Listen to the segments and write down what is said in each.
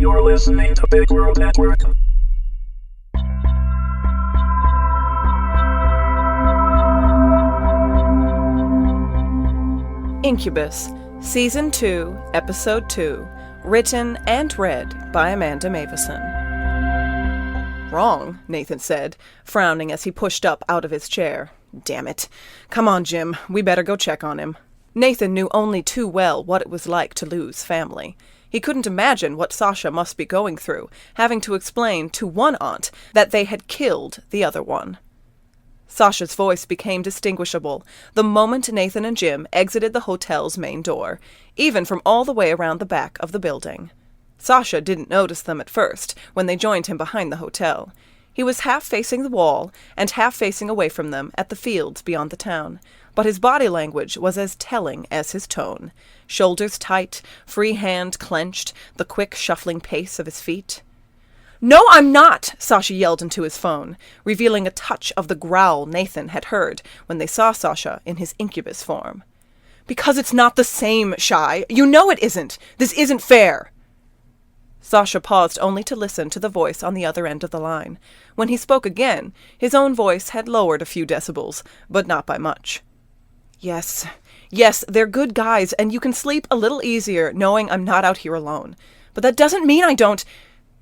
You're listening to Big World Network. Incubus, Season 2, Episode 2, written and read by Amanda Meuwissen. Wrong, Nathan said, frowning as he pushed up out of his chair. Damn it. Come on, Jim, we better go check on him. Nathan knew only too well what it was like to lose family. He couldn't imagine what Sasha must be going through, having to explain to one aunt that they had killed the other one. Sasha's voice became distinguishable the moment Nathan and Jim exited the hotel's main door, even from all the way around the back of the building. Sasha didn't notice them at first, when they joined him behind the hotel. He was half facing the wall and half facing away from them at the fields beyond the town, but his body language was as telling as his tone. Shoulders tight, free hand clenched, the quick shuffling pace of his feet. "No, I'm not!" Sasha yelled into his phone, revealing a touch of the growl Nathan had heard when they saw Sasha in his incubus form. "Because it's not the same, Shy. You know it isn't. This isn't fair." Sasha paused only to listen to the voice on the other end of the line. When he spoke again, his own voice had lowered a few decibels, but not by much. Yes, they're good guys, and you can sleep a little easier knowing I'm not out here alone. But that doesn't mean I don't—"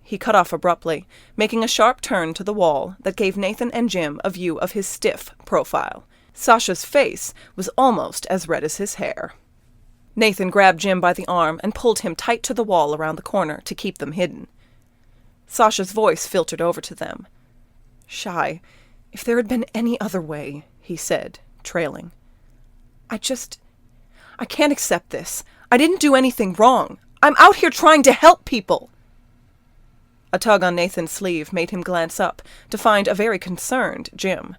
He cut off abruptly, making a sharp turn to the wall that gave Nathan and Jim a view of his stiff profile. Sasha's face was almost as red as his hair. Nathan grabbed Jim by the arm and pulled him tight to the wall around the corner to keep them hidden. Sasha's voice filtered over to them. "Shy, if there had been any other way," he said, trailing. I can't accept this. I didn't do anything wrong. I'm out here trying to help people." A tug on Nathan's sleeve made him glance up to find a very concerned Jim.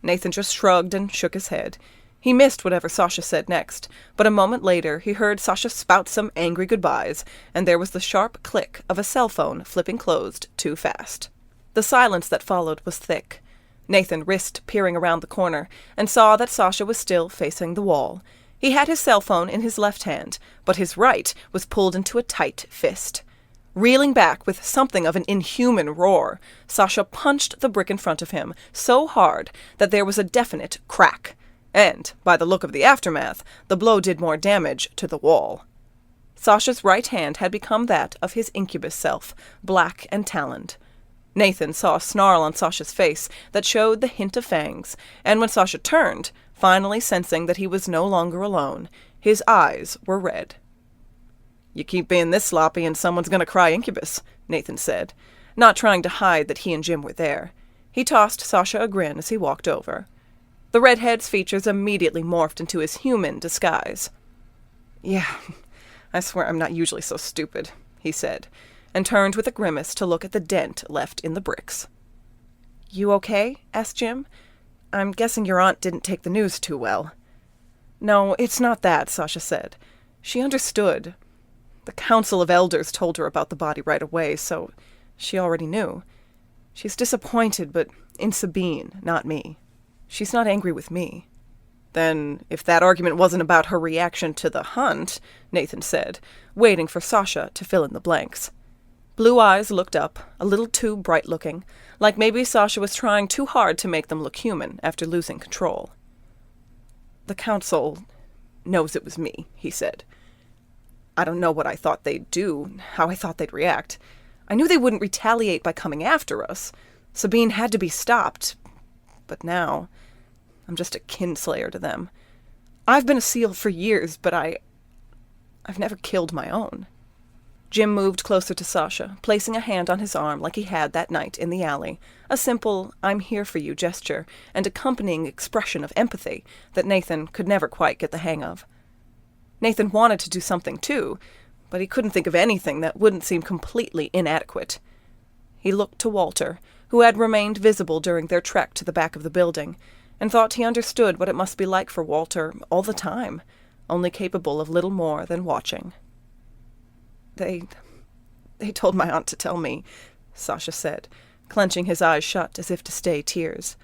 Nathan just shrugged and shook his head. He missed whatever Sasha said next, but a moment later he heard Sasha spout some angry goodbyes, and there was the sharp click of a cell phone flipping closed too fast. The silence that followed was thick. Nathan risked peering around the corner and saw that Sasha was still facing the wall. He had his cell phone in his left hand, but his right was pulled into a tight fist. Reeling back with something of an inhuman roar, Sasha punched the brick in front of him so hard that there was a definite crack. And, by the look of the aftermath, the blow did more damage to the wall. Sasha's right hand had become that of his incubus self, black and taloned. Nathan saw a snarl on Sasha's face that showed the hint of fangs, and when Sasha turned, finally sensing that he was no longer alone, his eyes were red. "You keep being this sloppy and someone's going to cry incubus," Nathan said, not trying to hide that he and Jim were there. He tossed Sasha a grin as he walked over. The redhead's features immediately morphed into his human disguise. "Yeah, I swear I'm not usually so stupid," he said, and turned with a grimace to look at the dent left in the bricks. "You okay?" asked Jim. "I'm guessing your aunt didn't take the news too well." "No, it's not that," Sasha said. "She understood. The Council of Elders told her about the body right away, so she already knew. She's disappointed, but in Sabine, not me. She's not angry with me." "Then, if that argument wasn't about her reaction to the hunt," Nathan said, waiting for Sasha to fill in the blanks. Blue eyes looked up, a little too bright-looking, like maybe Sasha was trying too hard to make them look human after losing control. "The Council knows it was me," he said. "I don't know what I thought they'd do, how I thought they'd react. I knew they wouldn't retaliate by coming after us. Sabine had to be stopped. But now, I'm just a kinslayer to them. I've been a SEAL for years, but I've never killed my own." Jim moved closer to Sasha, placing a hand on his arm like he had that night in the alley, a simple "I'm here for you" gesture and accompanying expression of empathy that Nathan could never quite get the hang of. Nathan wanted to do something too, but he couldn't think of anything that wouldn't seem completely inadequate. He looked to Walter, who had remained visible during their trek to the back of the building, and thought he understood what it must be like for Walter all the time, only capable of little more than watching. They told my aunt to tell me," Sasha said, clenching his eyes shut as if to stay tears.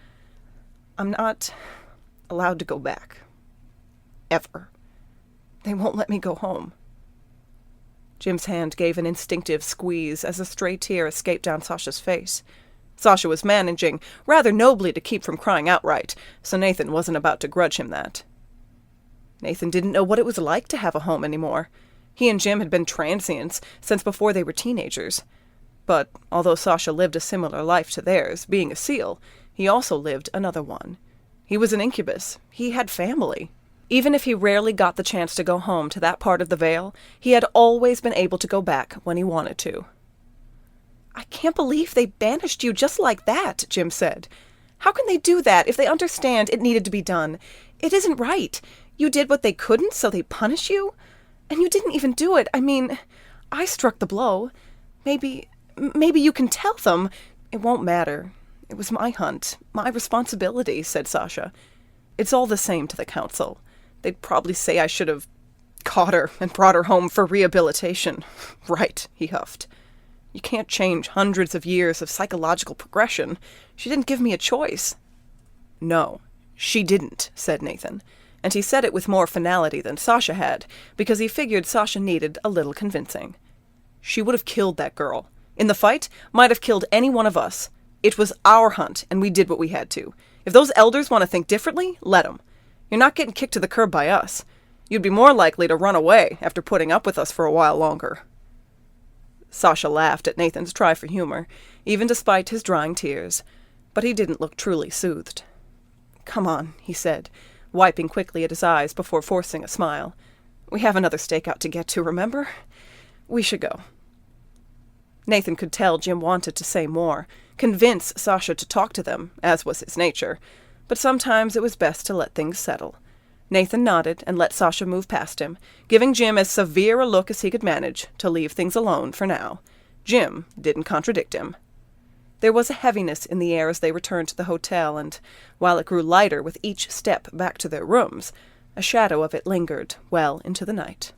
"I'm not allowed to go back. Ever. They won't let me go home." Jim's hand gave an instinctive squeeze as a stray tear escaped down Sasha's face. Sasha was managing rather nobly to keep from crying outright, so Nathan wasn't about to grudge him that. Nathan didn't know what it was like to have a home anymore. He and Jim had been transients since before they were teenagers. But although Sasha lived a similar life to theirs, being a seal, he also lived another one. He was an incubus. He had family. Even if he rarely got the chance to go home to that part of the Vale, he had always been able to go back when he wanted to. "I can't believe they banished you just like that," Jim said. "How can they do that if they understand it needed to be done? It isn't right. You did what they couldn't, so they punish you? And you didn't even do it. I mean, I struck the blow. Maybe you can tell them." "It won't matter. It was my hunt, my responsibility," said Sasha. "It's all the same to the council. They'd probably say I should have caught her and brought her home for rehabilitation." "Right," he huffed. "You can't change hundreds of years of psychological progression. She didn't give me a choice." "No, she didn't," said Nathan. And he said it with more finality than Sasha had, because he figured Sasha needed a little convincing. "She would have killed that girl. In the fight, might have killed any one of us. It was our hunt, and we did what we had to. If those elders want to think differently, let them. You're not getting kicked to the curb by us. You'd be more likely to run away after putting up with us for a while longer." Sasha laughed at Nathan's try for humor, even despite his drying tears, but he didn't look truly soothed. "Come on," he said, wiping quickly at his eyes before forcing a smile. "We have another stakeout to get to, remember? We should go." Nathan could tell Jim wanted to say more, convince Sasha to talk to them, as was his nature, but sometimes it was best to let things settle. Nathan nodded and let Sasha move past him, giving Jim as severe a look as he could manage to leave things alone for now. Jim didn't contradict him. There was a heaviness in the air as they returned to the hotel, and while it grew lighter with each step back to their rooms, a shadow of it lingered well into the night.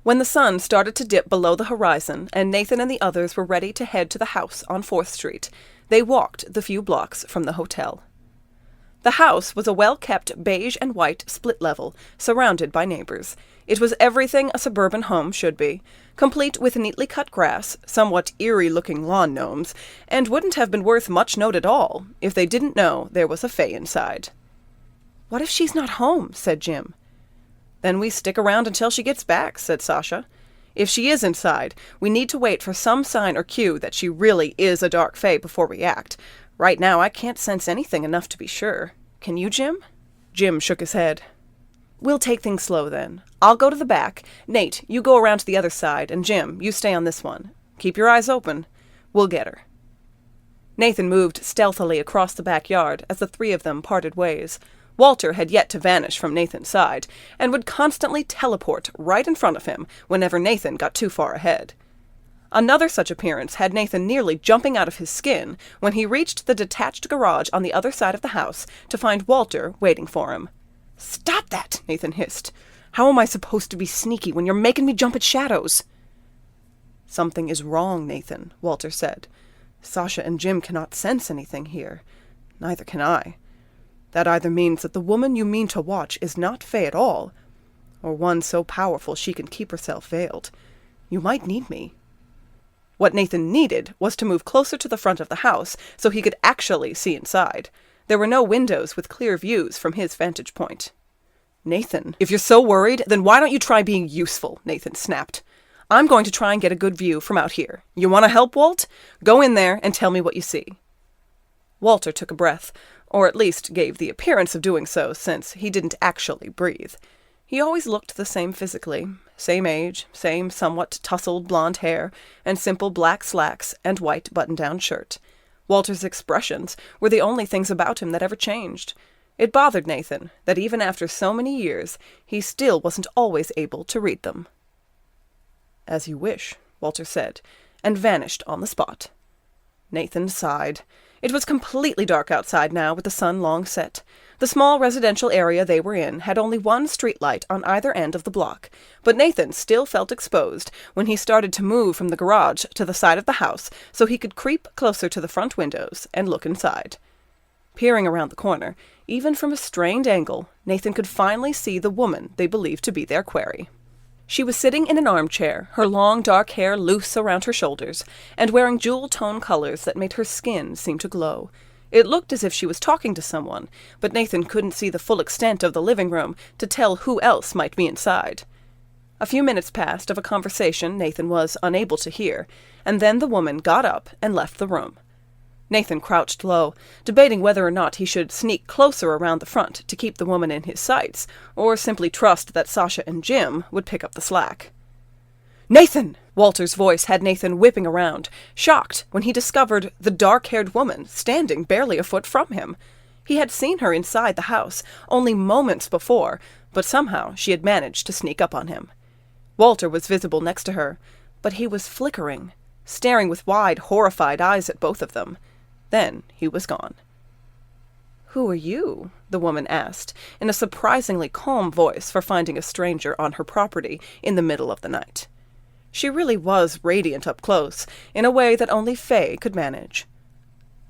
When the sun started to dip below the horizon and Nathan and the others were ready to head to the house on 4th Street, they walked the few blocks from the hotel. The house was a well-kept beige and white split level, surrounded by neighbors. It was everything a suburban home should be, complete with neatly cut grass, somewhat eerie-looking lawn gnomes, and wouldn't have been worth much note at all if they didn't know there was a fae inside. "What if she's not home?" said Jim. "Then we stick around until she gets back," said Sasha. "If she is inside, we need to wait for some sign or cue that she really is a dark fae before we act. Right now, I can't sense anything enough to be sure. Can you, Jim?" Jim shook his head. "We'll take things slow, then. I'll go to the back. Nate, you go around to the other side, and Jim, you stay on this one. Keep your eyes open. We'll get her." Nathan moved stealthily across the backyard as the three of them parted ways. Walter had yet to vanish from Nathan's side, and would constantly teleport right in front of him whenever Nathan got too far ahead. Another such appearance had Nathan nearly jumping out of his skin when he reached the detached garage on the other side of the house to find Walter waiting for him. "Stop that!" Nathan hissed. "How am I supposed to be sneaky when you're making me jump at shadows?" "Something is wrong, Nathan," Walter said. "Sasha and Jim cannot sense anything here. Neither can I. That either means that the woman you mean to watch is not fae at all, or one so powerful she can keep herself veiled. You might need me." What Nathan needed was to move closer to the front of the house so he could actually see inside. There were no windows with clear views from his vantage point. "Nathan, if you're so worried, then why don't you try being useful?" Nathan snapped. "I'm going to try and get a good view from out here. You want to help, Walt? Go in there and tell me what you see." Walter took a breath, or at least gave the appearance of doing so, since he didn't actually breathe. He always looked the same physically, same age, same somewhat tousled blonde hair, and simple black slacks and white button-down shirt. Walter's expressions were the only things about him that ever changed. It bothered Nathan that even after so many years, he still wasn't always able to read them. "As you wish," Walter said, and vanished on the spot. Nathan sighed. It was completely dark outside now, with the sun long set. The small residential area they were in had only one streetlight on either end of the block, but Nathan still felt exposed when he started to move from the garage to the side of the house so he could creep closer to the front windows and look inside. Peering around the corner, even from a strained angle, Nathan could finally see the woman they believed to be their quarry. She was sitting in an armchair, her long dark hair loose around her shoulders, and wearing jewel-tone colors that made her skin seem to glow. It looked as if she was talking to someone, but Nathan couldn't see the full extent of the living room to tell who else might be inside. A few minutes passed of a conversation Nathan was unable to hear, and then the woman got up and left the room. Nathan crouched low, debating whether or not he should sneak closer around the front to keep the woman in his sights, or simply trust that Sasha and Jim would pick up the slack. "Nathan!" Walter's voice had Nathan whipping around, shocked when he discovered the dark-haired woman standing barely a foot from him. He had seen her inside the house only moments before, but somehow she had managed to sneak up on him. Walter was visible next to her, but he was flickering, staring with wide, horrified eyes at both of them. Then he was gone. "Who are you?" the woman asked, in a surprisingly calm voice for finding a stranger on her property in the middle of the night. She really was radiant up close, in a way that only Faye could manage.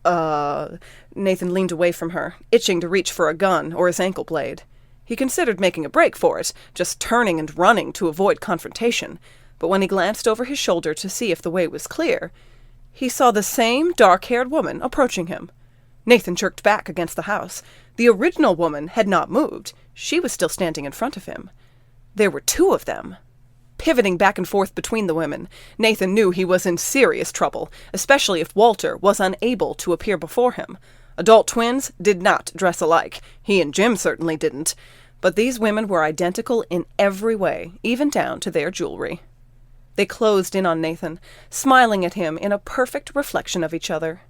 Nathan leaned away from her, itching to reach for a gun or his ankle blade. He considered making a break for it, just turning and running to avoid confrontation, but when he glanced over his shoulder to see if the way was clear, he saw the same dark-haired woman approaching him. Nathan jerked back against the house. The original woman had not moved. She was still standing in front of him. There were two of them. Pivoting back and forth between the women, Nathan knew he was in serious trouble, especially if Walter was unable to appear before him. Adult twins did not dress alike. He and Jim certainly didn't. But these women were identical in every way, even down to their jewelry. They closed in on Nathan, smiling at him in a perfect reflection of each other.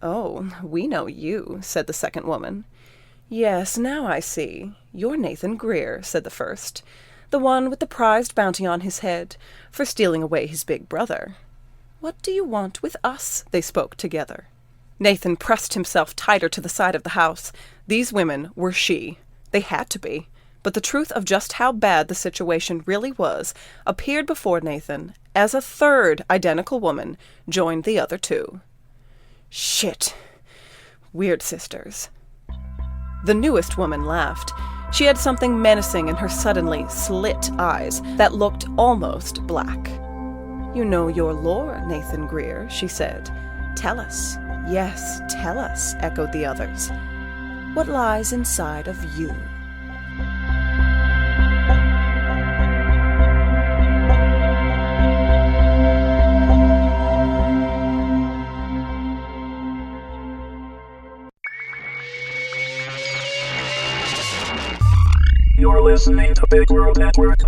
"Oh, we know you," said the second woman. "Yes, now I see. You're Nathan Grier," said the first. "The one with the prized bounty on his head for stealing away his big brother. What do you want with us?" They spoke together. Nathan pressed himself tighter to the side of the house. These women were she. They had to be. But the truth of just how bad the situation really was appeared before Nathan as a third identical woman joined the other two. Shit. Weird sisters. The newest woman laughed. She had something menacing in her suddenly slit eyes that looked almost black. "You know your lore, Nathan Grier," she said. "Tell us." "Yes, tell us," echoed the others. "What lies inside of you?" You're listening to Big World Network.